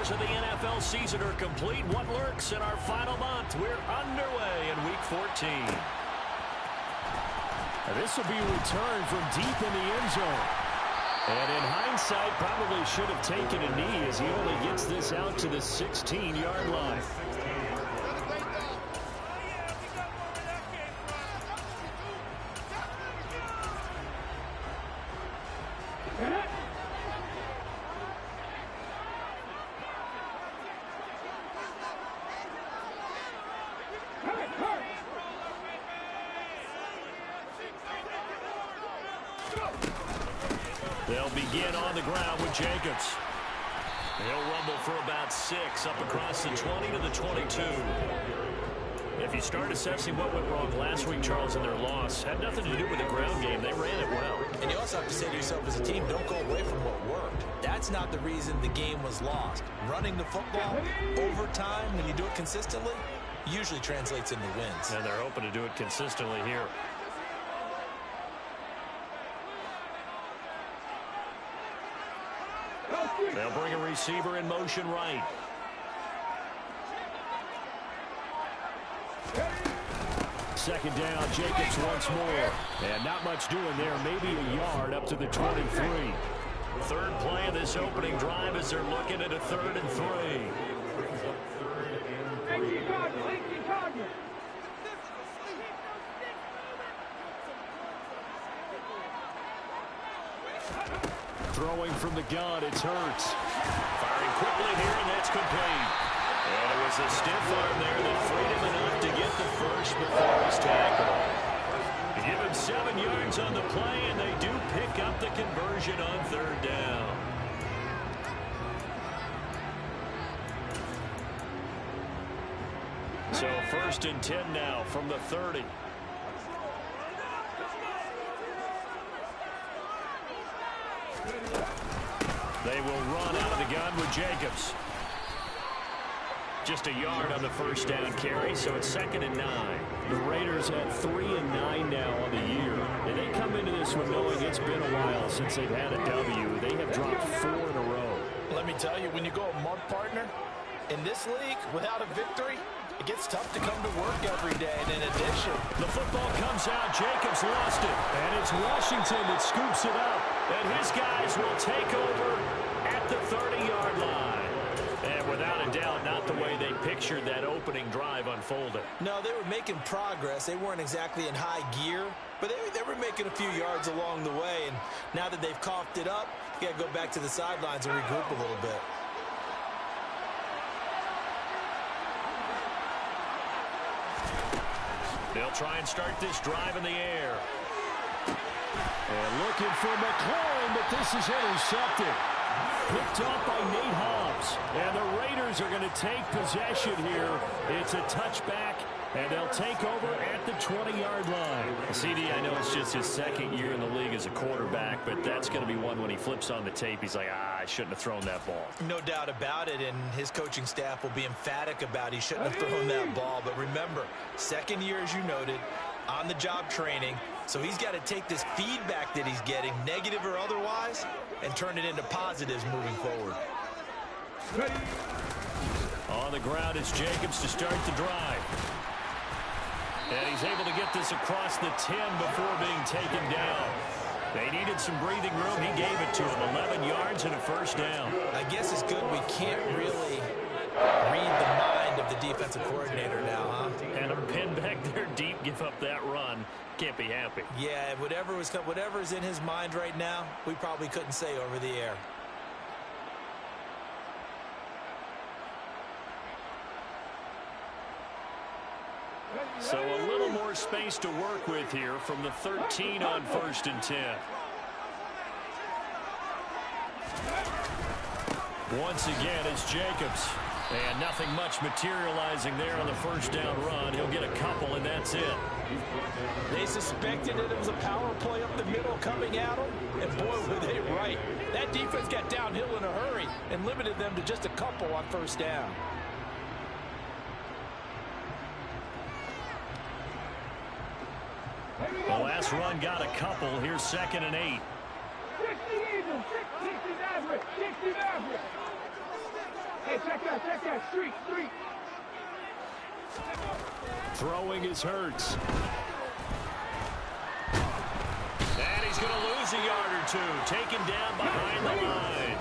quarters of the NFL season are complete. What lurks in our final month? We're underway in Week 14. And this will be a return from deep in the end zone. And in hindsight, probably should have taken a knee as he only gets this out to the 16-yard line. They'll begin on the ground with Jacobs. He'll rumble for about 6 up across the 20 to the 22. If you start assessing what went wrong last week, Charles, in their loss, had nothing to do with the ground game. They ran it well. And you also have to say to yourself as a team, don't go away from what worked. That's not the reason the game was lost. Running the football over time, when you do it consistently, usually translates into wins. And they're hoping to do it consistently here. They'll bring a receiver in motion right. Second down, Jacobs once more. And not much doing there, maybe a yard up to the 23. Third play of this opening drive as they're looking at a 3rd and 3. Throwing from the gun, it's Hurts. Firing quickly here, and that's complete. And it was a stiff arm there that freed him enough to get the first before his tackle. Give him 7 yards on the play, and they do pick up the conversion on 3rd down. So 1st and 10 now from the 30. They will run out of the gun with Jacobs. Just a yard on the first down carry, so it's 2nd and 9. The Raiders have 3 and 9 now on the year. And they come into this one knowing it's been a while since they've had a W. They have dropped 4 in a row. Let me tell you, when you go a month, partner, in this league, without a victory, it gets tough to come to work every day. And in addition, the football comes out. Jacobs lost it. And it's Washington that scoops it up. And his guys will take over at the 30-yard line. And without a doubt, not the way they pictured that opening drive unfolded. No, they were making progress. They weren't exactly in high gear, but they were making a few yards along the way. And now that they've coughed it up, you got to go back to the sidelines and regroup a little bit. They'll try and start this drive in the air. And looking for McLaurin, but this is intercepted. Picked off by Nate Hobbs. And the Raiders are going to take possession here. It's a touchback, and they'll take over at the 20-yard line. CD, I know it's just his 2nd year in the league as a quarterback, but that's going to be one when he flips on the tape. He's like, I shouldn't have thrown that ball. No doubt about it, and his coaching staff will be emphatic about he shouldn't have thrown that ball. But remember, 2nd year, as you noted, on-the-job training. So he's got to take this feedback that he's getting, negative or otherwise, and turn it into positives moving forward. On the ground is Jacobs to start the drive. And he's able to get this across the 10 before being taken down. They needed some breathing room. He gave it to him. 11 yards and a first down. I guess it's good we can't really read the mind of the defensive coordinator now, huh? And a pin back there deep, give up that run. Can't be happy. Yeah, whatever's in his mind right now, we probably couldn't say over the air. So a little more space to work with here from the 13 on 1st and 10. Once again, it's Jacobs. And nothing much materializing there on the first down run. He'll get a couple, and that's it. They suspected that it was a power play up the middle coming at them, and boy, were they right. That defense got downhill in a hurry and limited them to just a couple on first down. The last run got a couple. Here's 2nd and 8. 60 Eagles, 60 average, 60 average. Hey, check that, street. Throwing is Hurts. And he's going to lose a yard or two. Taken down behind the line.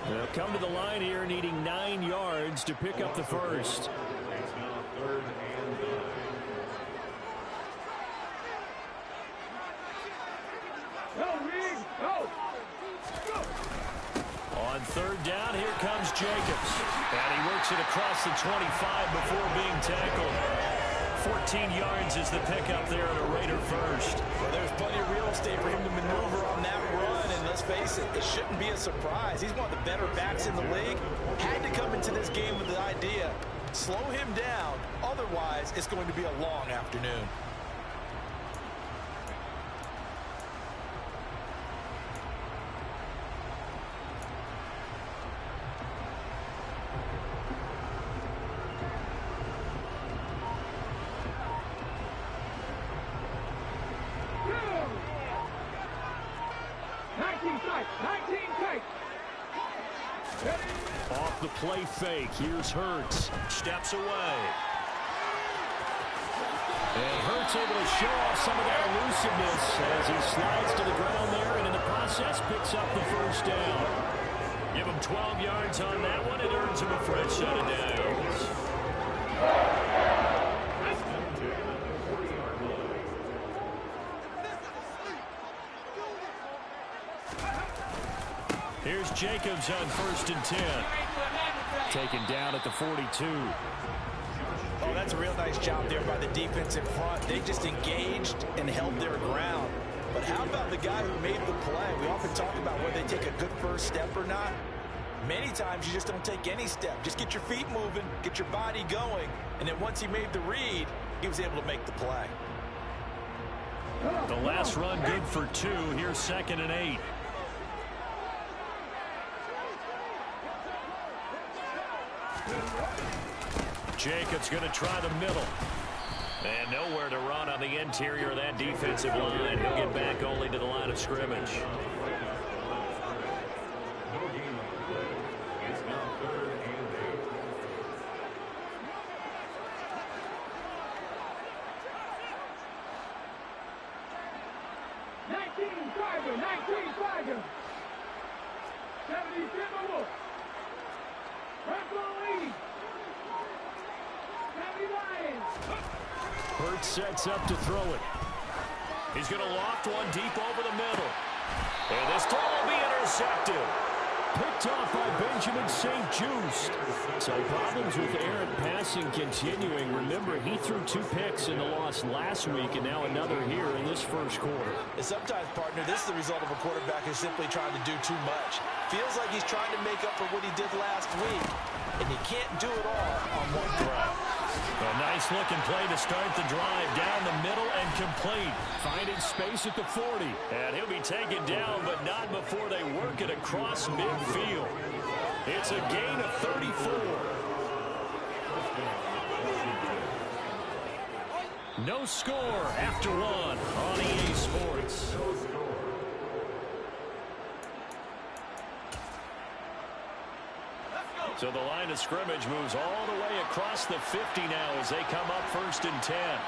They'll come to the line here needing 9 yards to pick up the first. On third down, here comes Jacobs. And he works it across the 25 before being tackled. 14 yards is the pickup there at a Raider first. Well, there's plenty of real estate for him to maneuver on that run, and let's face it, it shouldn't be a surprise. He's one of the better backs in the league. Had to come into this game with the idea, slow him down, otherwise it's going to be a long afternoon. Off the play fake, here's Hurts. Steps away. And Hurts able to show off some of that elusiveness as he slides to the ground there and in the process picks up the first down. Give him 12 yards on that one. It earns him a fresh set of downs. Here's Jacobs on 1st and 10. Taken down at the 42. Oh, that's a real nice job there by the defense in front. They just engaged and held their ground. But how about the guy who made the play? We often talk about whether they take a good first step or not. Many times you just don't take any step. Just get your feet moving, get your body going, and then once he made the read, he was able to make the play. The last run good for 2. Here's 2nd and 8. Jacobs going to try the middle. And nowhere to run on the interior of that defensive line. He'll get back only to the line of scrimmage. Hurts sets up to throw it. He's going to loft one deep over the middle. And this throw will be intercepted. Picked off by Benjamin St. Just. So problems with errant passing continuing. Remember, he threw 2 picks in the loss last week and now another here in this first quarter. And sometimes, partner, this is the result of a quarterback who's simply trying to do too much. Feels like he's trying to make up for what he did last week, and he can't do it all on one throw. A nice-looking play to start the drive down the middle and complete. Finding space at the 40. And he'll be taken down, but not before they work it across midfield. It's a gain of 34. No score after 1 on EA Sports. So the line of scrimmage moves all the way across the 50 now as they come up 1st and 10.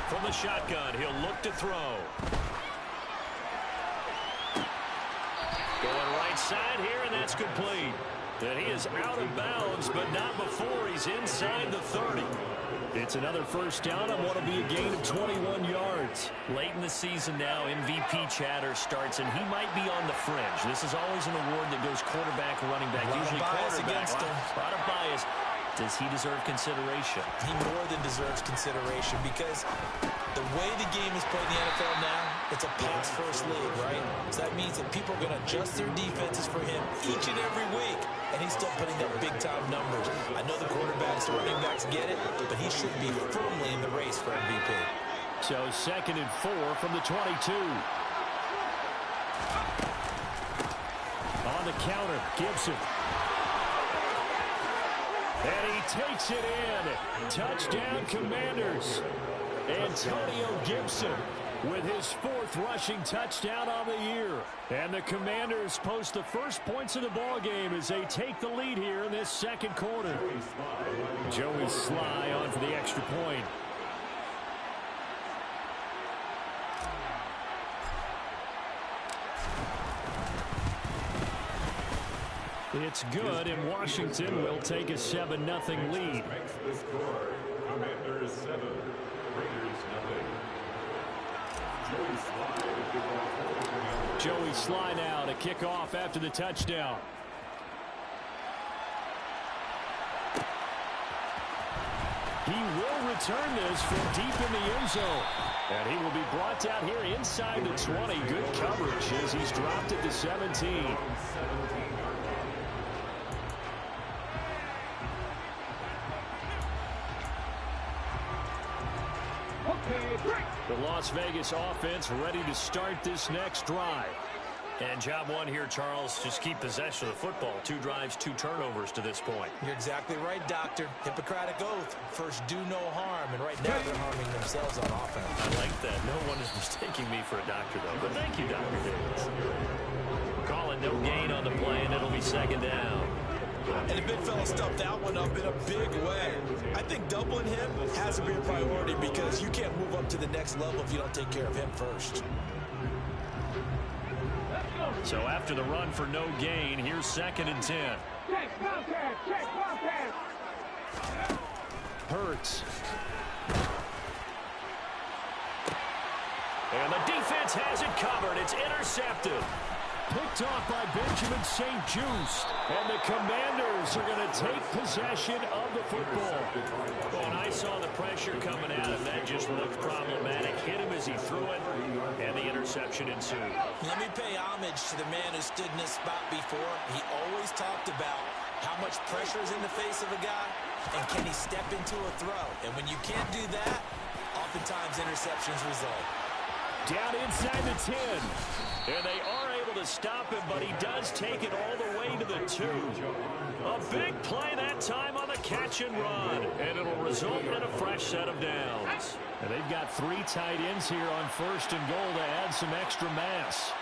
From the shotgun, he'll look to throw. Going right side here, and that's complete. And he is out of bounds, but not before he's inside the 30. It's another first down on what will be a gain of 21 yards. Late in the season now, MVP chatter starts, and he might be on the fringe. This is always an award that goes quarterback, running back, usually quarterback. A lot of bias. Does he deserve consideration? He more than deserves consideration because the way the game is played in the NFL now, it's a pass-first league, right? So that means that people are going to adjust their defenses for him each and every week, and he's still putting up big-time numbers. I know the quarterbacks, the running backs get it, but he should be firmly in the race for MVP. So 2nd and 4 from the 22. On the counter, Gibson. And he takes it in. Touchdown, Commanders. Antonio Gibson with his 4th rushing touchdown on the year. And the Commanders post the first points of the ball game as they take the lead here in this second quarter. Joey Sly on for the extra point. It's good, and Washington will take a 7-0 lead. The score, Commanders 7, Raiders 0. Joey Sly now to kick off after the touchdown. He will return this from deep in the end zone. And he will be brought down here inside the 20. Good coverage as he's dropped it to 17. The Las Vegas offense ready to start this next drive. And job one here, Charles, just keep possession of the football. 2 drives, 2 turnovers to this point. You're exactly right, Doctor. Hippocratic oath. First, do no harm. And right now, they're harming themselves on offense. I like that. No one is mistaking me for a doctor, though. But thank you, Dr. Davis. Calling no gain on the play, and it'll be 2nd down. And the big fella stuffed that one up in a big way. I think doubling him has to be a priority because you can't move up to the next level if you don't take care of him first. So after the run for no gain, here's 2nd and 10. Hurts. And the defense has it covered. It's intercepted. Picked off by Benjamin St-Juste. And the Commanders are going to take possession of the football. When I saw the pressure coming at him, that just looked problematic. Hit him as he threw it, and the interception ensued. Let me pay homage to the man who stood in this spot before. He always talked about how much pressure is in the face of a guy, and can he step into a throw. And when you can't do that, oftentimes interceptions result. Down inside the 10. And they are able to stop him, but he does take it all the way to the 2. A big play that time on the catch and run. And it'll result in a fresh set of downs. And they've got 3 tight ends here on 1st and goal to add some extra mass.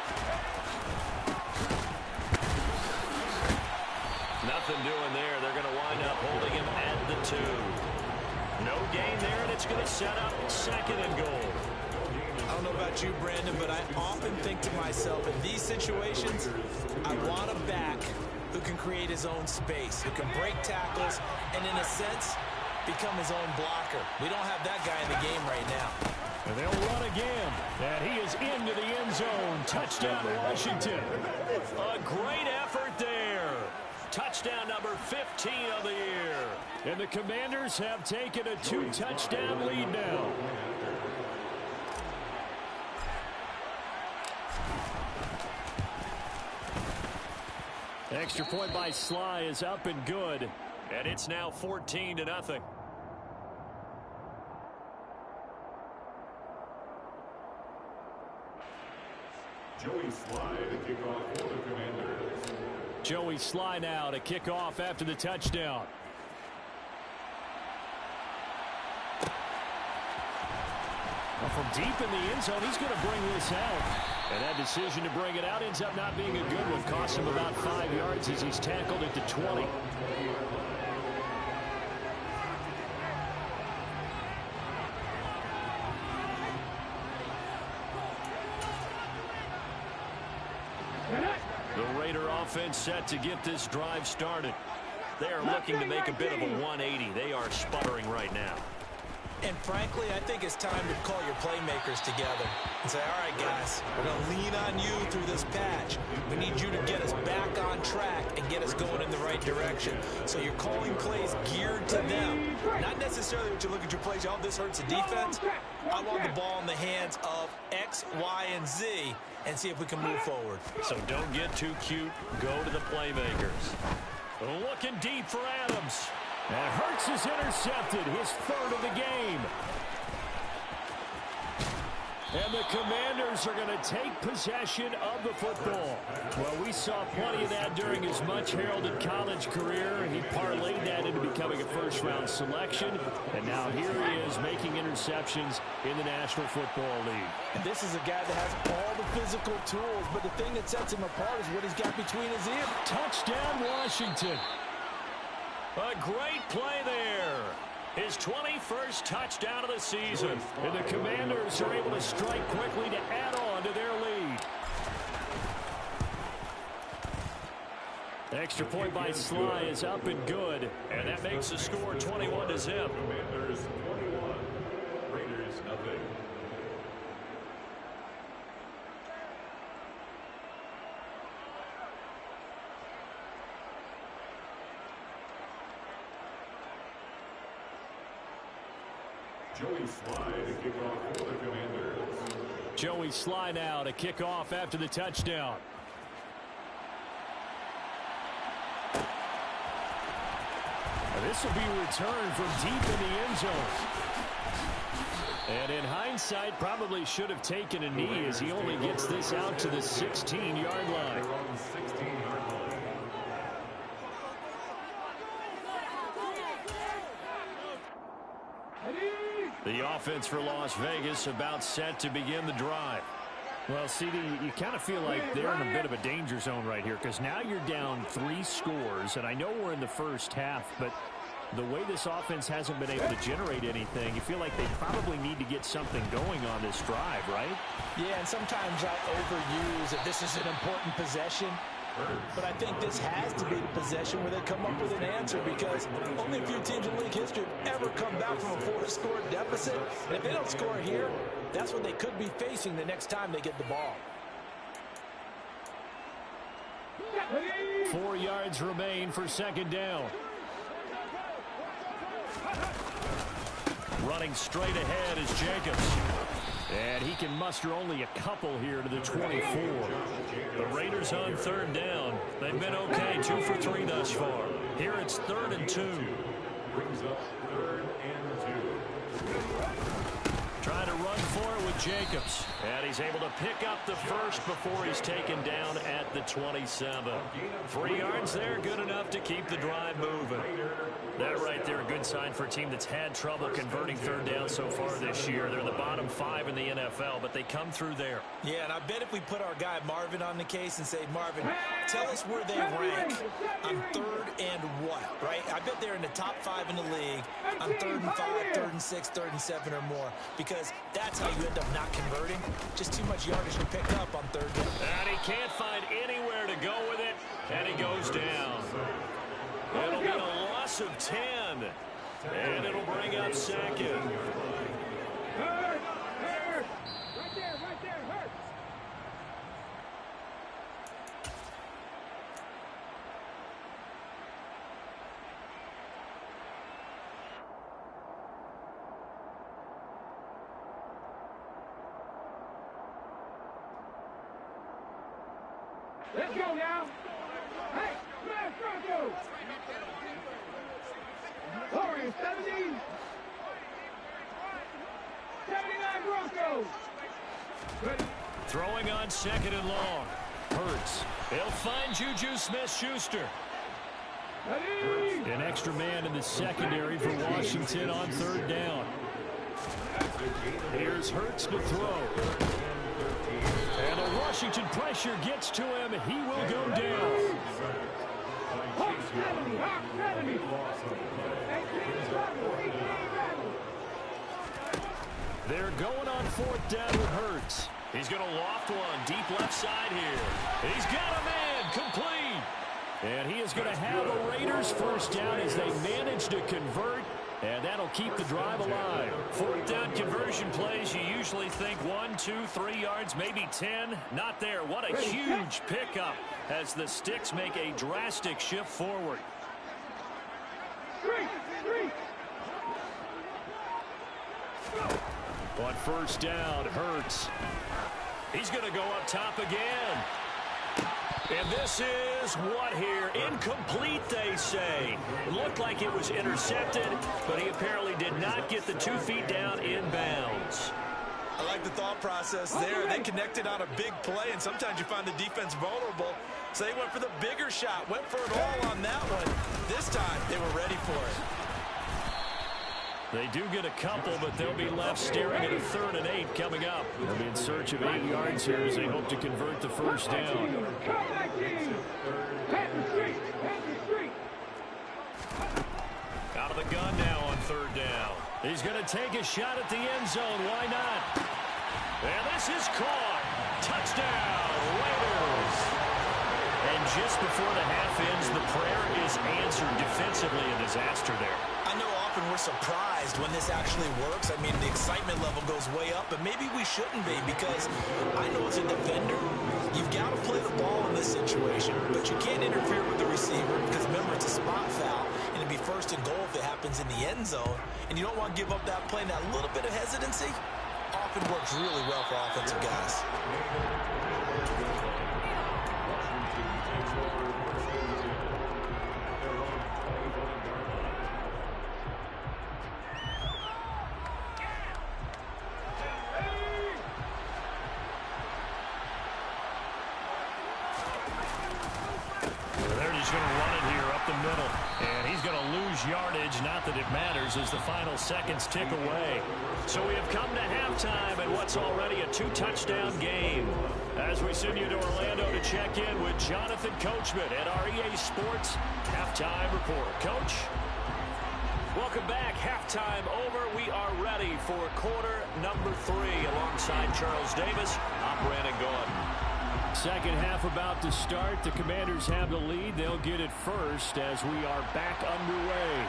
Nothing doing there. They're going to wind up holding him at the 2. No gain there, and it's going to set up 2nd and goal. I don't know about you, Brandon, but I often think to myself, in these situations, I want a back who can create his own space, who can break tackles, and in a sense, become his own blocker. We don't have that guy in the game right now. And they'll run again. And he is into the end zone. Touchdown, Washington. A great effort there. Touchdown number 15 of the year. And the Commanders have taken a 2-touchdown lead now. Extra point by Sly is up and good. And it's now 14-0. Joey Sly to kick off for the Commanders. Joey Sly now to kick off after the touchdown. Well, from deep in the end zone, he's going to bring this out. And that decision to bring it out ends up not being a good one. Cost him about 5 yards as he's tackled at the 20. The Raider offense set to get this drive started. They are looking to make a bit of a 180. They are sputtering right now. And frankly, I think it's time to call your playmakers together and say, all right, guys, we're going to lean on you through this patch. We need you to get us back on track and get us going in the right direction. So you're calling plays geared to them. Not necessarily what you look at your plays, oh, this hurts the defense. I want the ball in the hands of X, Y, and Z and see if we can move forward. So don't get too cute. Go to the playmakers. Looking deep for Adams. And Hurts is intercepted, his 3rd of the game. And the Commanders are going to take possession of the football. Well, we saw plenty of that during his much-heralded college career. He parlayed that into becoming a first-round selection. And now here he is making interceptions in the National Football League. And this is a guy that has all the physical tools, but the thing that sets him apart is what he's got between his ears. Touchdown, Washington. A great play there. His 21st touchdown of the season. And the Commanders are able to strike quickly to add on to their lead. Extra point by Sly is up and good. And that makes the score 21-0. Commanders 21, Raiders nothing. Joey Sly to kick off for the Commanders. Joey Sly now to kick off after the touchdown. This will be returned from deep in the end zone. And in hindsight, probably should have taken a knee as he only gets this out to the 16-yard line. The offense for Las Vegas about set to begin the drive. Well, CD, you kind of feel like they're in a bit of a danger zone right here because now you're down 3 scores, and I know we're in the first half, but the way this offense hasn't been able to generate anything, you feel like they probably need to get something going on this drive, right? Yeah, and sometimes I overuse that this is an important possession. But I think this has to be the possession where they come up with an answer because only a few teams in league history have ever come back from a 4-score deficit. And if they don't score here, that's what they could be facing the next time they get the ball. 4 yards remain for second down. Running straight ahead is Jacobs. And he can muster only a couple here to the 24. The Raiders on third down. They've been okay, 2 for 3 thus far. Here it's 3rd and 2. Brings up 3rd and 2. Trying to run for it with Jacobs. And he's able to pick up the first before he's taken down at the 27. 3 yards there, good enough to keep the drive moving. That right there, a good sign for a team that's had trouble converting third down so far this year. They're in the bottom 5 in the NFL, but they come through there. Yeah, and I bet if we put our guy Marvin on the case and say, Marvin, tell us where they rank on 3rd and what, right? I bet they're in the top 5 in the league on 3rd and 5, 3rd and 6, 3rd and 7 or more, because that's how you end up not converting. Just too much yardage to pick up on 3rd down. And he can't find anywhere to go with it, and he goes down. It'll be a loss of 10, and it'll bring up second. Hurt! Right there, hurt! Let's go now! Hey, smash Broncos! Warriors 70! 79 Broncos! Ready? Throwing on 2nd and long. Hurts. He'll find Juju Smith-Schuster. Ready? An extra man in the secondary for Washington on 3rd down. Here's Hurts to throw. And the Washington pressure gets to him. He will go down. Hawk 70! Hawk 70! They're going on 4th down with Hurts. He's going to loft one deep left side here. He's got a man complete. And he is going to have a Raiders first down as they manage to convert. And that'll keep the drive alive. 4th down conversion plays, you usually think 1, 2, 3 yards, maybe 10. Not there. What a huge pickup as the Sticks make a drastic shift forward. On 1st down, Hurts. He's going to go up top again. And this is what here? Incomplete, they say. It looked like it was intercepted, but he apparently did not get the 2 feet down in bounds. I like the thought process there. They connected on a big play, and sometimes you find the defense vulnerable. So they went for the bigger shot, went for it all on that one. This time, they were ready for it. They do get a couple, but they'll be left staring at a 3rd and 8 coming up. They'll be in search of 8 yards here as they hope to convert the first down. Out of the gun now on 3rd down. He's going to take a shot at the end zone. Why not? And this is caught. Touchdown, Raiders. And just before the half ends, the prayer is answered defensively. A disaster there. I know often we're surprised when this actually works. I mean, the excitement level goes way up, but maybe we shouldn't be, because I know as a defender, you've got to play the ball in this situation, but you can't interfere with the receiver because, remember, it's a spot foul, and it'd be 1st and goal if it happens in the end zone, and you don't want to give up that play. And that little bit of hesitancy often works really well for offensive guys. Yardage, not that it matters, as the final seconds tick away. So we have come to halftime in what's already a 2-touchdown game. As we send you to Orlando to check in with Jonathan Coachman at our EA Sports Halftime Report. Coach? Welcome back. Halftime over. We are ready for quarter number 3 alongside Charles Davis. I'm Brandon Gordon. Second half about to start. The Commanders have the lead. They'll get it first as we are back underway.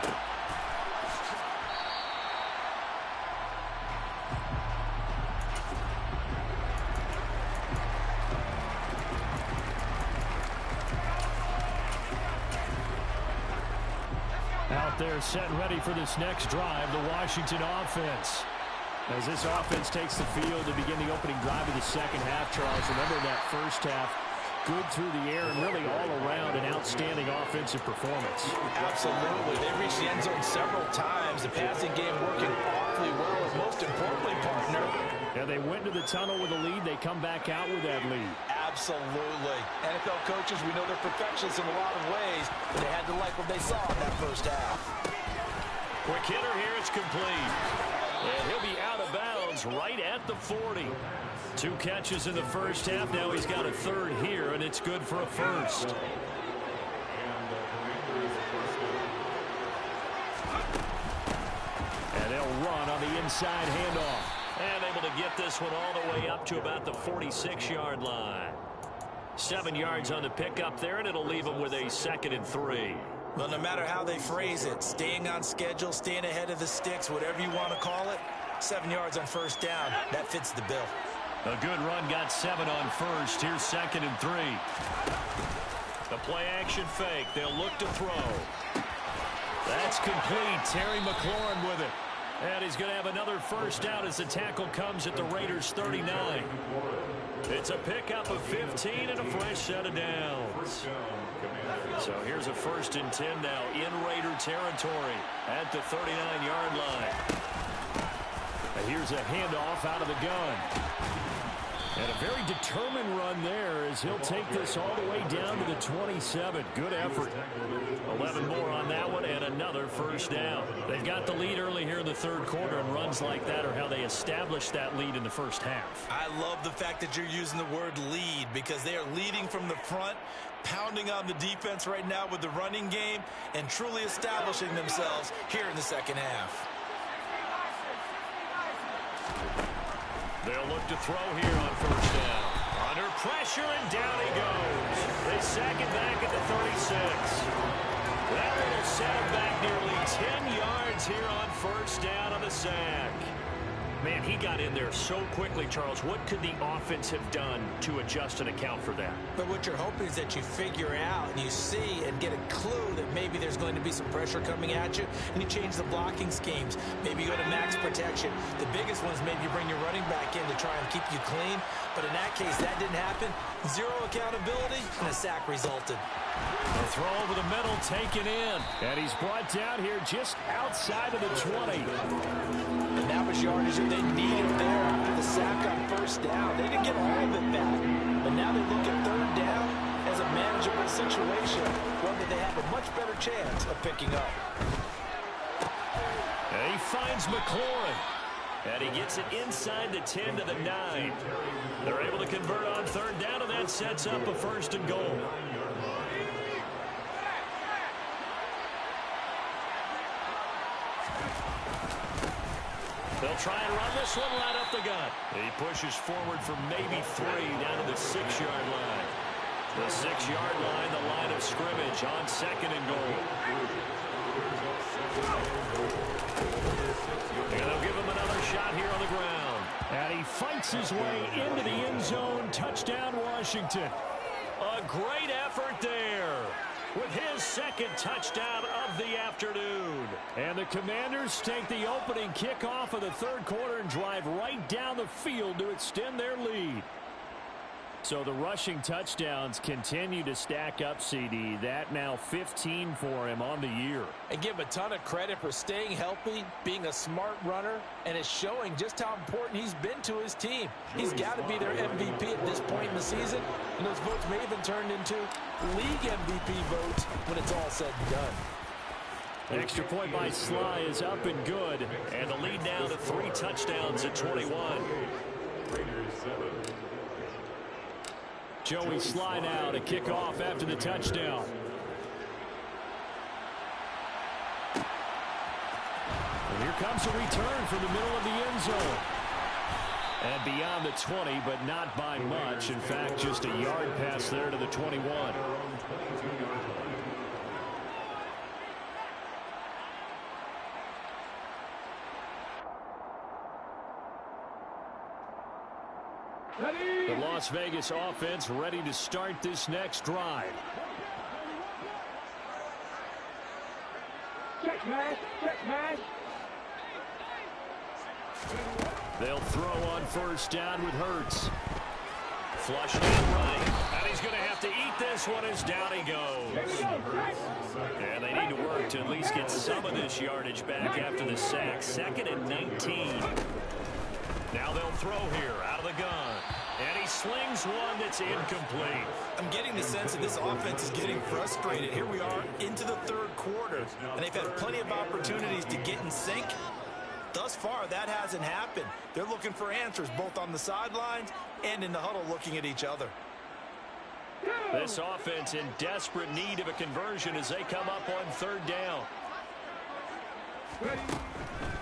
Out there set and ready for this next drive, the Washington offense. As this offense takes the field to begin the opening drive of the second half, Charles, remember that first half, good through the air and really all around an outstanding offensive performance. Absolutely. They reached the end zone several times. The passing game working awfully well, and most importantly, partner. Yeah, they went to the tunnel with a lead. They come back out with that lead. Absolutely. NFL coaches, we know they're perfectionists in a lot of ways, but they had to like what they saw in that first half. Quick hitter here. It's complete. And he'll be out of bounds right at the 40. 2 catches in the first half. Now he's got a 3rd here, and it's good for a first. And they'll run on the inside handoff. And able to get this one all the way up to about the 46-yard line. 7 yards on the pickup there, and it'll leave them with a 2nd and 3. Well, no matter how they phrase it, staying on schedule, staying ahead of the sticks, whatever you want to call it, 7 yards on first down, that fits the bill. A good run, got 7 on first. Here's 2nd and 3. The play action fake. They'll look to throw. That's complete. Terry McLaurin with it. And he's going to have another first down as the tackle comes at the Raiders' 39. It's a pickup of 15 and a fresh set of downs. So here's a 1st and 10 now in Raider territory at the 39-yard line. And here's a handoff out of the gun. And a very determined run there as he'll take this all the way down to the 27. Good effort. 11 more on that one and another first down. They've got the lead early here in the 3rd quarter, and runs like that are how they establish that lead in the first half. I love the fact that you're using the word lead, because they are leading from the front, pounding on the defense right now with the running game, and truly establishing themselves here in the second half. They'll look to throw here on first down. Under pressure, and down he goes. They sack it back at the 36. That will set him back nearly 10 yards here on first down on the sack. Man, he got in there so quickly, Charles. What could the offense have done to adjust and account for that? But what you're hoping is that you figure out and you see and get a clue that maybe there's going to be some pressure coming at you, and you change the blocking schemes. Maybe you go to max protection. The biggest one is maybe you bring your running back in to try and keep you clean. But in that case, that didn't happen. Zero accountability, and a sack resulted. The throw over the middle, taken in. And he's brought down here just outside of the 20. And that was yardage that they needed there after the sack on first down. They didn't get all of it back, but now they look at third down as a manageable situation, one that they have a much better chance of picking up. And he finds McLaurin. And he gets it inside the 10 to the 9. They're able to convert on third down, and that sets up a 1st and goal. They'll try and run this one right up the gut. He pushes forward for maybe 3 down to the 6-yard line. The 6-yard line, the line of scrimmage on 2nd and goal. And they'll give him another shot here on the ground. And he fights his way into the end zone. Touchdown, Washington. A great effort there with his 2nd touchdown of the afternoon. And the Commanders take the opening kickoff of the 3rd quarter and drive right down the field to extend their lead. So the rushing touchdowns continue to stack up, CD. That now 15 for him on the year. And give him a ton of credit for staying healthy, being a smart runner, and it's showing just how important he's been to his team. He's got to be their MVP at this point in the season, and those votes may even turn into league MVP votes when it's all said and done. Extra point by Sly is up and good, and the lead now to 3 touchdowns at 21. Joey Sly now to kick off after the touchdown. And here comes a return from the middle of the end zone. And beyond the 20, but not by much. In fact, just a yard pass there to the 21. The Las Vegas offense ready to start this next drive. Check, man. Check, man. They'll throw on 1st down with Hurts. Flushed out right. And he's going to have to eat this one as down he goes. And they need to work to at least get some of this yardage back after the sack. 2nd and 19. Now they'll throw here out of the gun. And he slings one that's incomplete. I'm getting the sense that this offense is getting frustrated. Here we are into the 3rd quarter, and they've had plenty of opportunities to get in sync. Thus far, that hasn't happened. They're looking for answers both on the sidelines and in the huddle looking at each other. This offense in desperate need of a conversion as they come up on 3rd down.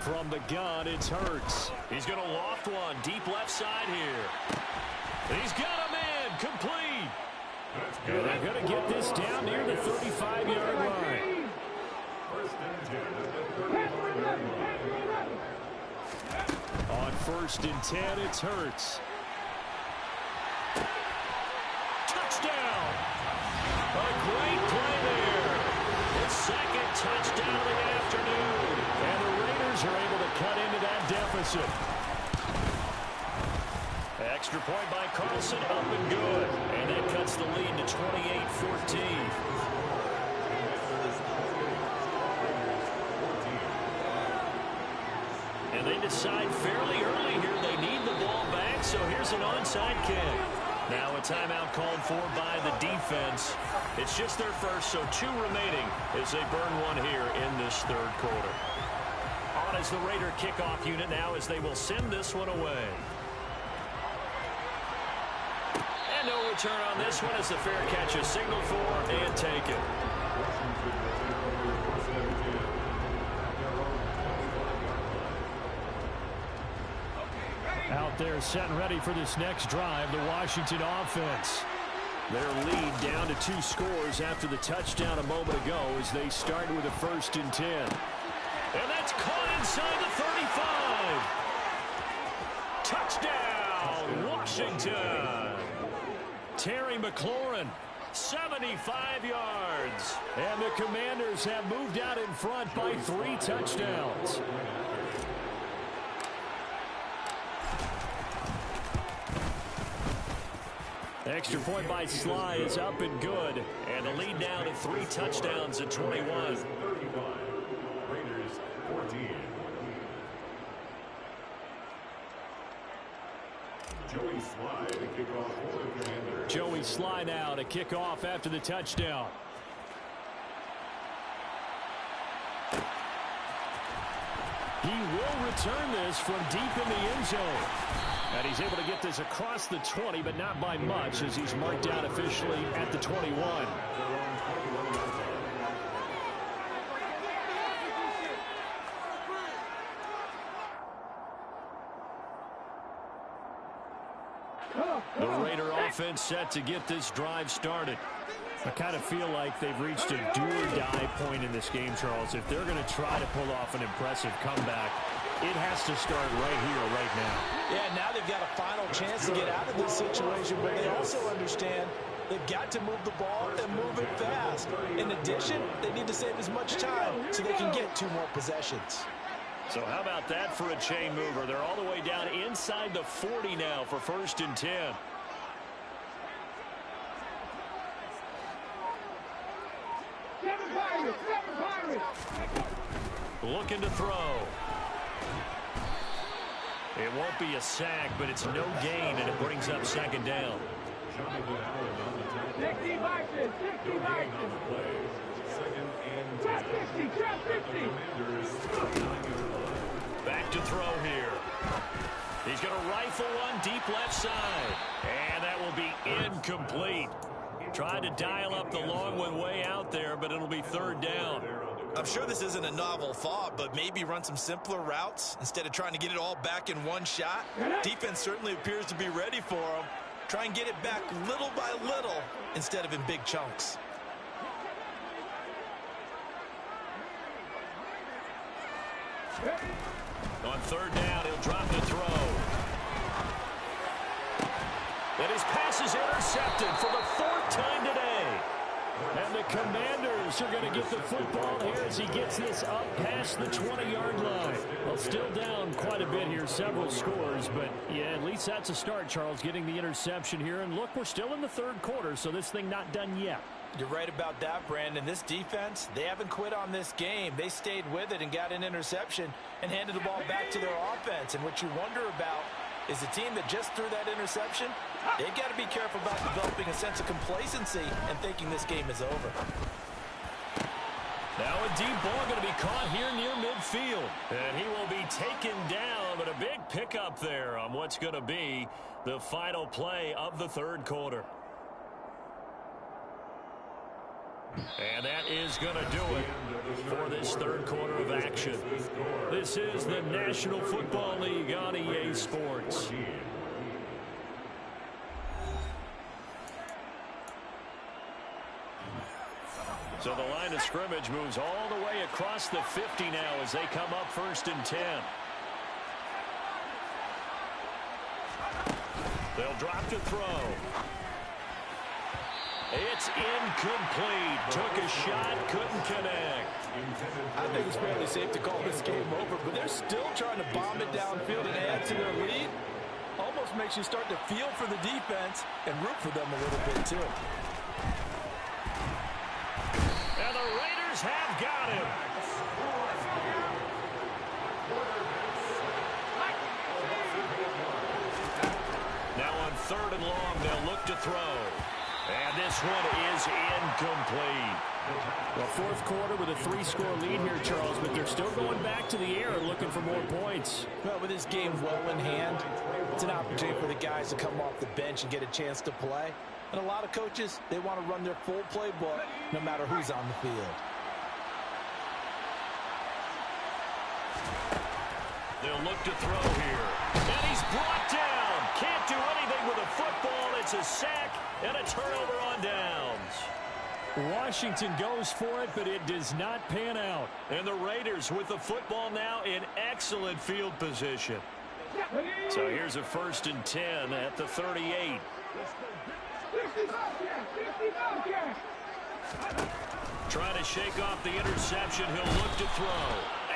From the gun, it's Hurts. He's going to loft one deep left side here. He's got a man complete. And they're going to get this down near the 35-yard line. On 1st and 10, it's Hurts. Touchdown! A great play there. The 2nd touchdown of the afternoon. And the Raiders are able to cut into that deficit. Extra point by Carlson, up and good. And that cuts the lead to 28-14. And they decide fairly early here they need the ball back, so here's an onside kick. Now a timeout called for by the defense. It's just their first, so 2 remaining as they burn one here in this 3rd quarter. On as the Raider kickoff unit now as they will send this one away. And no return on this one as the fair catch is signaled for and taken. Out there set and ready for this next drive, the Washington offense. Their lead down to 2 scores after the touchdown a moment ago as they start with a 1st and 10. And that's caught inside the 35. Touchdown, Washington. Terry McLaurin, 75 yards. And the Commanders have moved out in front by 3 touchdowns. Extra point by Sly is up and good. And the lead now to 3 touchdowns at 21. Raiders 14. Joey Sly to kick off for the Commanders. Joey Sly now to kick off after the touchdown. He will return this from deep in the end zone. And he's able to get this across the 20, but not by much, as he's marked out officially at the 21. The Raider offense set to get this drive started. I kind of feel like they've reached a do-or-die point in this game, Charles. If they're going to try to pull off an impressive comeback, it has to start right here, right now. Yeah, now they've got a final chance to get out of this situation, but they also understand they've got to move the ball and move it fast. In addition, they need to save as much time so they can get 2 more possessions. So how about that for a chain mover? They're all the way down inside the 40 now for 1st and 10. Looking to throw. It won't be a sack, but it's no gain, and it brings up 2nd down. 60 boxes, 60 boxes. Trap 50, trap 50. Back to throw here. He's going to rifle one deep left side. And that will be incomplete. Tried to dial up the long one way out there, but it'll be 3rd down. I'm sure this isn't a novel thought, but maybe run some simpler routes instead of trying to get it all back in one shot. Defense certainly appears to be ready for him. Try and get it back little by little instead of in big chunks. On 3rd down, he'll drop the throw. And his pass is intercepted for the 4th time today. And the Commanders are going to get the football here as he gets this up past the 20-yard line. Well, still down quite a bit here, several scores, but yeah, at least that's a start, Charles, getting the interception here. And look, we're still in the 3rd quarter, so this thing not done yet. You're right about that, Brandon. This defense, they haven't quit on this game. They stayed with it and got an interception and handed the ball back to their offense. And what you wonder about is the team that just threw that interception, they've got to be careful about developing a sense of complacency and thinking this game is over. Now a deep ball going to be caught here near midfield. And he will be taken down, but a big pickup there on what's going to be the final play of the 3rd quarter. And that is going to do it for this 3rd quarter of action. This is the National Football League on EA Sports. So the line of scrimmage moves all the way across the 50 now as they come up 1st and 10. They'll drop to throw. It's incomplete. Took a shot, couldn't connect. I think it's fairly safe to call this game over, but they're still trying to bomb it downfield and add to their lead. Almost makes you start to feel for the defense and root for them a little bit, too. And the Raiders have got him. Now on 3rd and long, they'll look to throw. And this one is incomplete. Well, 4th quarter with a 3-score lead here, Charles, but they're still going back to the air looking for more points. Well, with this game well in hand, it's an opportunity for the guys to come off the bench and get a chance to play. And a lot of coaches, they want to run their full playbook no matter who's on the field. They'll look to throw here. And he's brought down. Can't do anything with a football. It's a sack and a turnover on downs. Washington goes for it, but it does not pan out. And the Raiders with the football now in excellent field position. So here's a 1st and 10 at the 38. Trying to shake off the interception. He'll look to throw.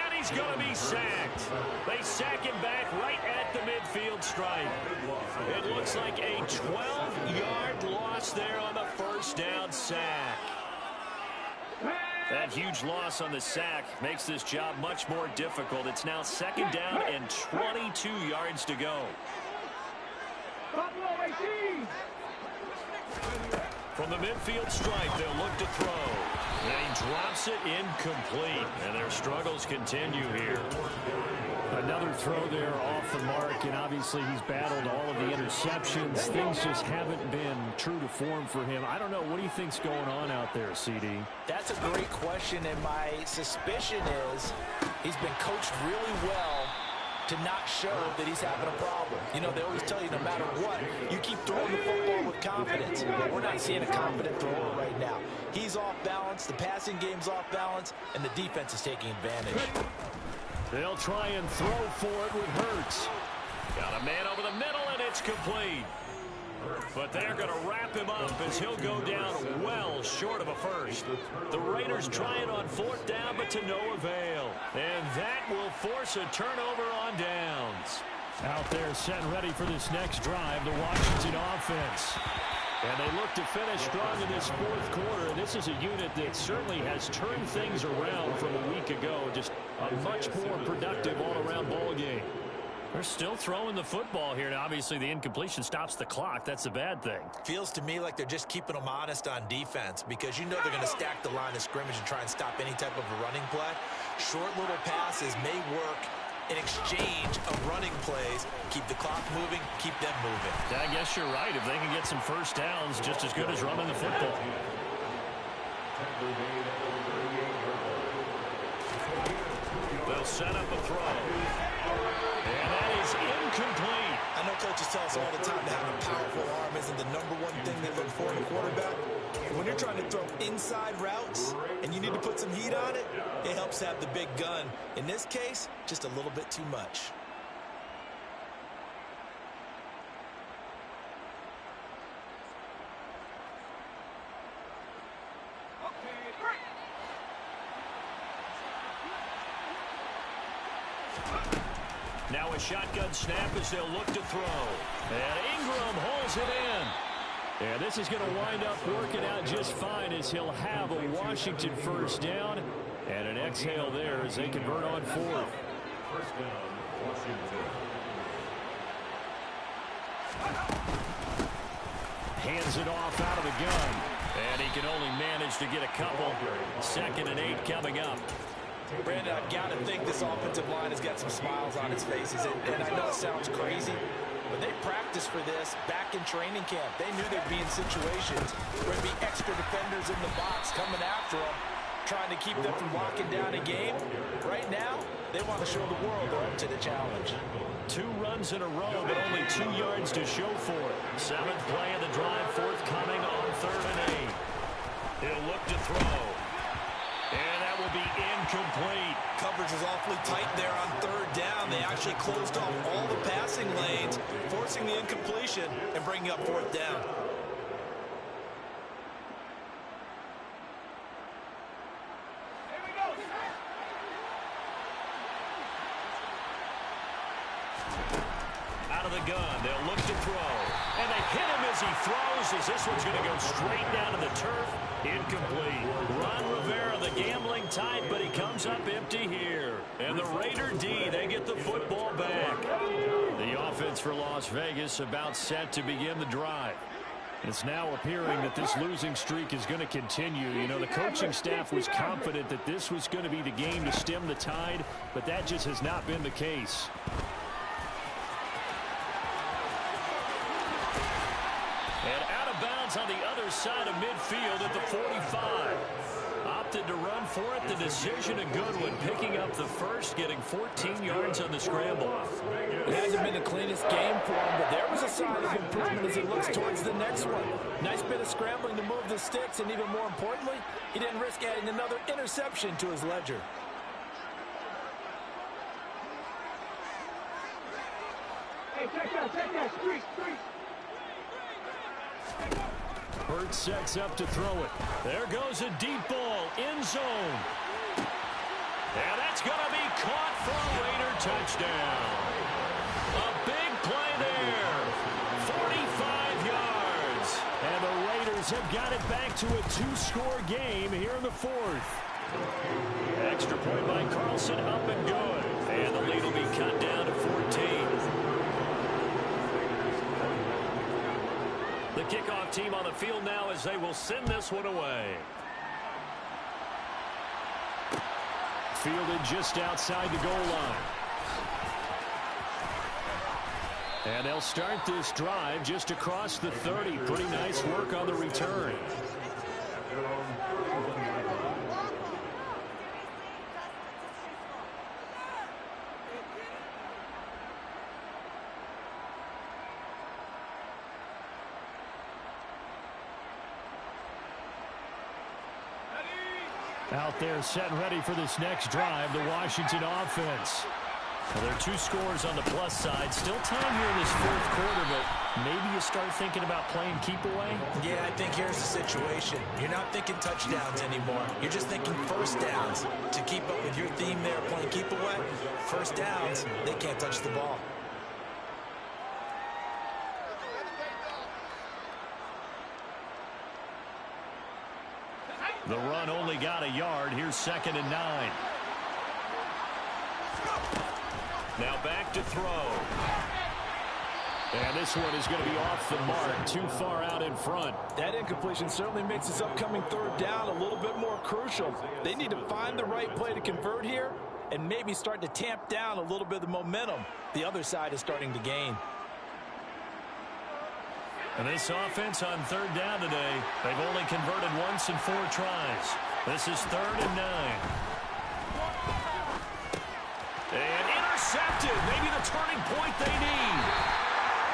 And he's going to be sacked. They sack him back right at the midfield stripe. It looks like a 12-yard loss there on the 1st down sack. That huge loss on the sack makes this job much more difficult. It's now 2nd down and 22 yards to go. Buffalo 18. From the midfield stripe, they'll look to throw. And he drops it incomplete. And their struggles continue here. Another throw there off the mark, and obviously he's battled all of the interceptions. Things just haven't been true to form for him. I don't know. What do you think's going on out there, CD? That's a great question, and my suspicion is he's been coached really well to not show that he's having a problem. You know, they always tell you no matter what, you keep throwing the football with confidence. But we're not seeing a confident thrower right now. He's off balance, the passing game's off balance, and the defense is taking advantage. They'll try and throw for it with Hurts. Got a man over the middle, and it's complete. But they're going to wrap him up as he'll go down well short of a first. The Raiders try it on fourth down, but to no avail. And that will force a turnover on downs. Out there set ready for this next drive, the Washington offense. And they look to finish strong in this fourth quarter. This is a unit that certainly has turned things around from a week ago. Just a much more productive all-around ball game. They're still throwing the football here. Now, obviously, the incompletion stops the clock. That's a bad thing. Feels to me like they're just keeping them honest on defense because you know they're going to stack the line of scrimmage and try and stop any type of a running play. Short little passes may work in exchange of running plays. Keep the clock moving, keep them moving. Yeah, I guess you're right. If they can get some first downs, just as good as running the football. They'll set up a throw. And that is incomplete. I know coaches tell us all the time that having a powerful arm isn't the number one thing they look for in a quarterback. When you're trying to throw inside routes and you need to put some heat on it, it helps have the big gun. In this case, just a little bit too much. Now a shotgun snap as they'll look to throw. And Ingram holds it in. And this is going to wind up working out just fine as he'll have a Washington first down. And an exhale there as they convert on fourth. First down, Washington. Hands it off out of the gun. And he can only manage to get a couple. 2nd and 8 coming up. Brandon, I've got to think this offensive line has got some smiles on its faces. And I know it sounds crazy, but they practiced for this back in training camp. They knew they'd be in situations where there'd be extra defenders in the box coming after them, trying to keep them from locking down a game. Right now, they want to show the world they're up to the challenge. 2 runs in a row, but only 2 yards to show for it. 7th play of the drive, forthcoming on 3rd and 8. He'll look to throw. And that will be incomplete. Coverage is awfully tight there on 3rd down. They actually closed off all the passing lanes, forcing the incompletion and bringing up 4th down. Out of the gun, they'll look to throw. And they hit him as he throws, as this one's going to go straight down to the turf. Incomplete. Ron Rivera, the gambling type, but he comes up empty here. And the Raider D, they get the football back. The offense for Las Vegas about set to begin the drive. It's now appearing that this losing streak is going to continue. You know, the coaching staff was confident that this was going to be the game to stem the tide, but that just has not been the case. And out of bounds on the other side of midfield at the 45. Opted to run for it. The decision a good one. Picking up the first, getting 14 yards on the scramble. It hasn't been the cleanest game for him, but there was a sign of improvement as he looks towards the next one. Nice bit of scrambling to move the sticks, and even more importantly, he didn't risk adding another interception to his ledger. Hey, check that, street. Hurts sets up to throw it. There goes a deep ball, end zone. And that's going to be caught for a Raider touchdown. A big play there. 45 yards. And the Raiders have got it back to a 2-score game here in the 4th. Extra point by Carlson, up and good. And the lead will be cut down to 14. kickoff team on the field now as they will send this one away. Fielded just outside the goal line. And they'll start this drive just across the 30. Pretty nice work on the return. Out there set and ready for this next drive, the Washington offense. Well, there are 2 scores on the plus side. Still time here in this 4th quarter, but maybe you start thinking about playing keep away? Yeah, I think here's the situation. You're not thinking touchdowns anymore. You're just thinking first downs. To keep up with your theme there, playing keep away, first downs, they can't touch the ball. The run only got a yard. Here's 2nd and 9. Now back to throw. And this one is going to be off the mark, too far out in front. That incompletion certainly makes this upcoming 3rd down a little bit more crucial. They need to find the right play to convert here and maybe start to tamp down a little bit of the momentum the other side is starting to gain. And this offense on 3rd down today, they've only converted once in 4 tries. This is 3rd and 9. And intercepted. Maybe the turning point they need.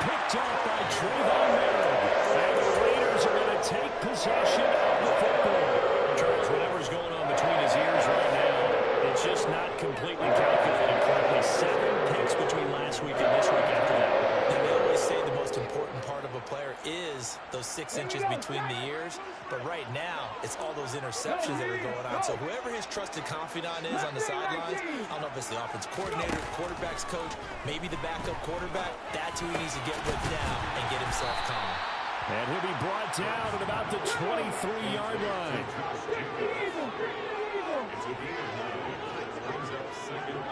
Picked up by Trayvon Merritt. And the Raiders are going to take possession of the football. Charles, whatever's going on between his ears right now, it's just not completely calculated correctly. 7 picks between last week and this week after that. And they always say the most important part of a player is those 6 inches between the ears. But right now, it's all those interceptions that are going on. So whoever his trusted confidant is on the sidelines, I don't know if it's the offense coordinator, quarterback's coach, maybe the backup quarterback, that's who he needs to get with now and get himself calm. And he'll be brought down at about the 23-yard line. Brings up 2nd and 1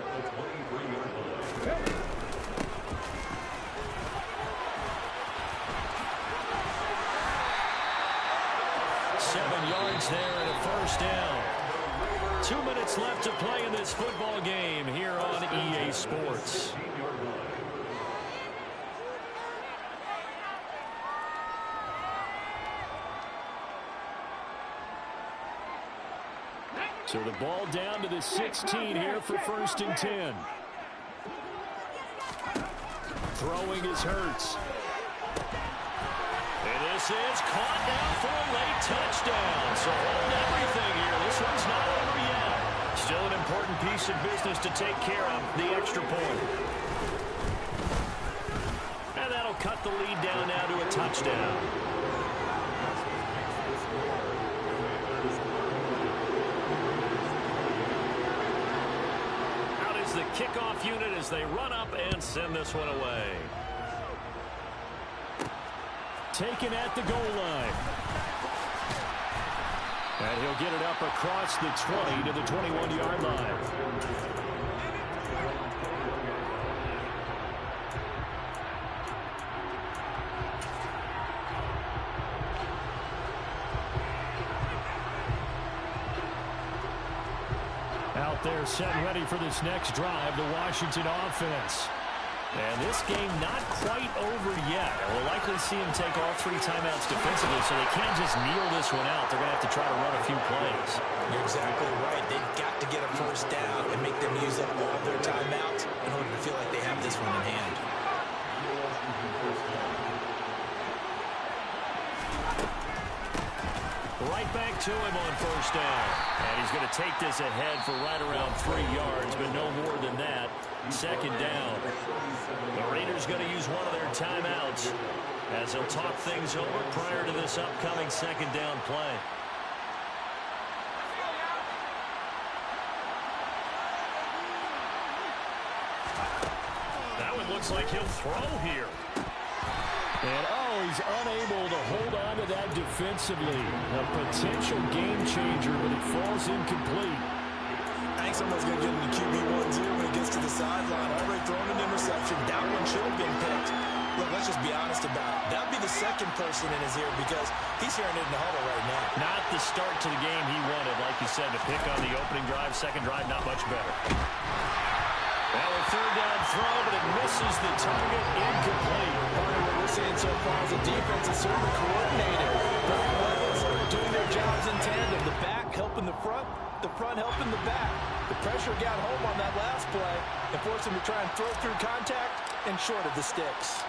at the 23-yard line. 7 yards there and a 1st down. 2 minutes left to play in this football game here on EA Sports. So the ball down to the 16 here for 1st and 10. Throwing is Hurts. And this is caught down for a late touchdown. So hold everything here. This one's not over yet. Still an important piece of business to take care of, the extra point. And that'll cut the lead down now to a touchdown. Out is the kickoff unit as they run up and send this one away. Taken at the goal line. And he'll get it up across the 20 to the 21-yard line. Out there set and ready for this next drive, the Washington offense. And this game not quite over yet. We'll likely see him take all 3 timeouts defensively, so they can't just kneel this one out. They're going to have to try to run a few plays. You're exactly right. They've got to get a 1st down and make them use up all their timeouts in order to feel like they have this one in hand. Right back to him on 1st down. And he's going to take this ahead for right around 3 yards, but no more than that. 2nd down. The Raiders going to use one of their timeouts as they'll talk things over prior to this upcoming 2nd down play. That one looks like he'll throw here. And, he's unable to hold on to that defensively. A potential game changer, but it falls incomplete. I think someone's going to get into QB1-0 when it gets to the sideline. Already thrown an interception. That one should have been picked. Look, let's just be honest about it. That'll be the second person in his ear because he's hearing it in the huddle right now. Not the start to the game he wanted, like you said, to pick on the opening drive. Second drive, not much better. Well, a third down throw, but it misses the target, incomplete. Part of what we're seeing so far is the defense is certainly coordinated. Both levels are doing their jobs in tandem. The back helping the front helping the back. The pressure got home on that last play and forced him to try and throw through contact and short of the sticks.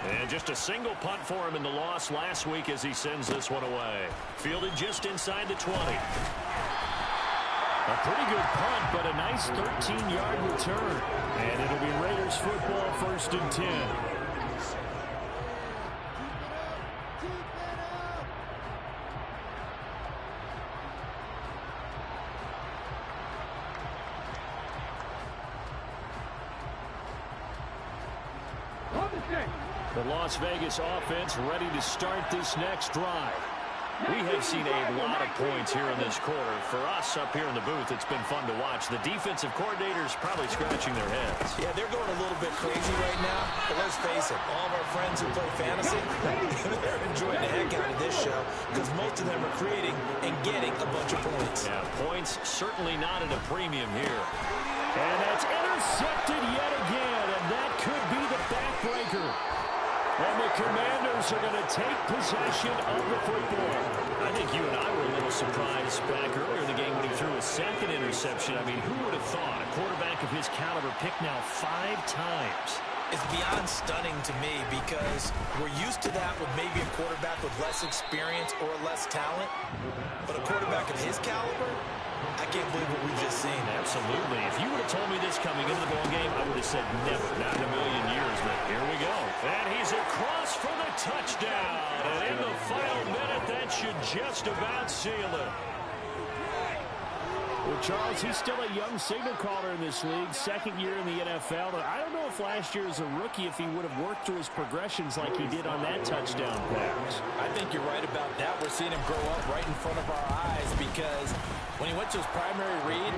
And just a single punt for him in the loss last week as he sends this one away. Fielded just inside the 20. A pretty good punt, but a nice 13-yard return. And it'll be Raiders football, 1st and 10. The Las Vegas offense ready to start this next drive. We have seen a lot of points here in this quarter. For us up here in the booth, it's been fun to watch. The defensive coordinators probably scratching their heads. Yeah, they're going a little bit crazy right now. But let's face it, all of our friends who play fantasy, they're enjoying the heck out of this show because most of them are creating and getting a bunch of points. Yeah, points certainly not at a premium here. And that's intercepted yet again, and that could be the backbreaker. And the Commanders are going to take possession of the football. I think you and I were a little surprised back earlier in the game when he threw a second interception. I mean, who would have thought a quarterback of his caliber picked now 5 times? It's beyond stunning to me because we're used to that with maybe a quarterback with less experience or less talent. But a quarterback of his caliber, I can't believe what we've just seen. Absolutely. If you would have told me this coming into the ball game, I would have said never, not in a million years. But here we go. And he's across for the touchdown. And in the final minute, that should just about seal it. Well, Charles, he's still a young signal caller in this league, second year in the NFL. And I don't know if last year as a rookie, if he would have worked through his progressions like he did on that touchdown pass. I think you're right about that. We're seeing him grow up right in front of our eyes because when he went to his primary read,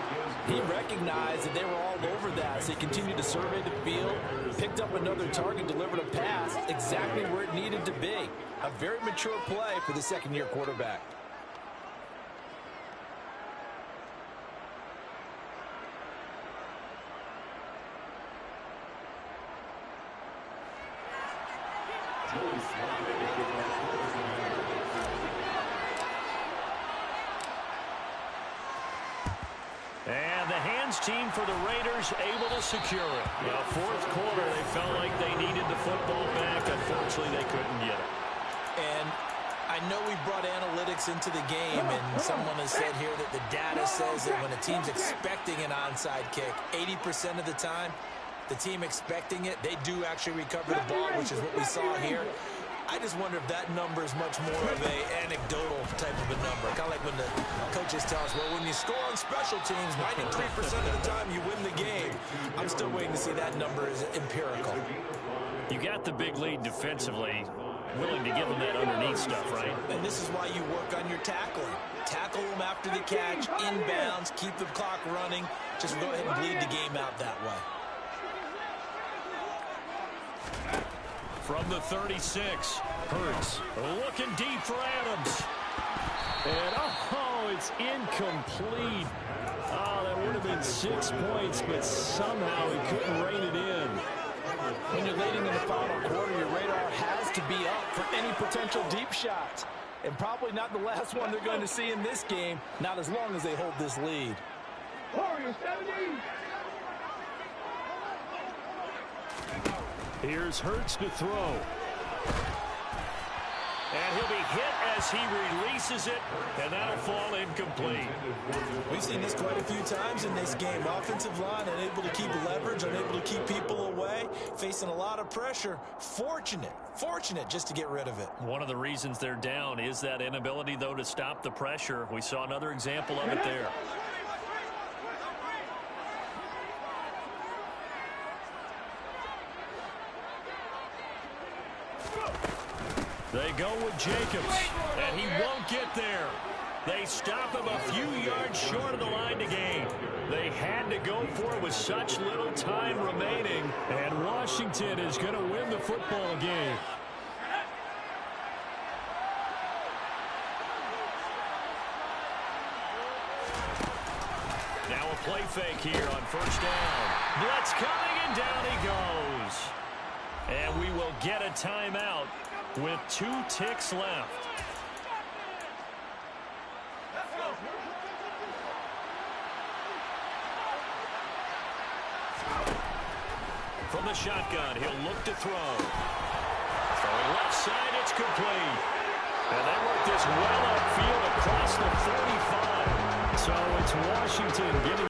he recognized that they were all over that. So he continued to survey the field, picked up another target, delivered a pass exactly where it needed to be. A very mature play for the second-year quarterback. And the hands team for the Raiders able to secure it. Now, fourth quarter, they felt like they needed the football back. Unfortunately, they couldn't get it. And I know we brought analytics into the game, and someone has said here that the data says that when a team's expecting an onside kick, 80% of the time, the team expecting it, they do actually recover the ball, which is what we saw here. I just wonder if that number is much more of a anecdotal type of a number. Kind of like when the coaches tell us, well, when you score on special teams, 93% of the time you win the game. I'm still waiting to see that number is empirical. You got the big lead defensively, willing to give them that underneath stuff, right? And this is why you work on your tackling. Tackle them after the catch, inbounds, keep the clock running. Just go ahead and bleed the game out that way. From the 36, Hurts looking deep for Adams. And, oh, it's incomplete. Oh, that would have been 6 points, but somehow he couldn't rein it in. When you're leading in the final quarter, your radar has to be up for any potential deep shots. And probably not the last one they're going to see in this game, not as long as they hold this lead. Warriors 70. Here's Hurts to throw. And he'll be hit as he releases it, and that'll fall incomplete. We've seen this quite a few times in this game. Offensive line unable to keep leverage, unable to keep people away, facing a lot of pressure. Fortunate just to get rid of it. One of the reasons they're down is that inability, though, to stop the pressure. We saw another example of it there. They go with Jacobs, and he won't get there. They stop him a few yards short of the line to gain. They had to to go for it with such little time remaining. And Washington is going to win the football game. Now a play fake here on first down. Blitz coming, and down he goes. And we will get a timeout with 2 ticks left. From the shotgun, he'll look to throw. Throwing left side, it's complete. And they work this well upfield across the 45. So it's Washington getting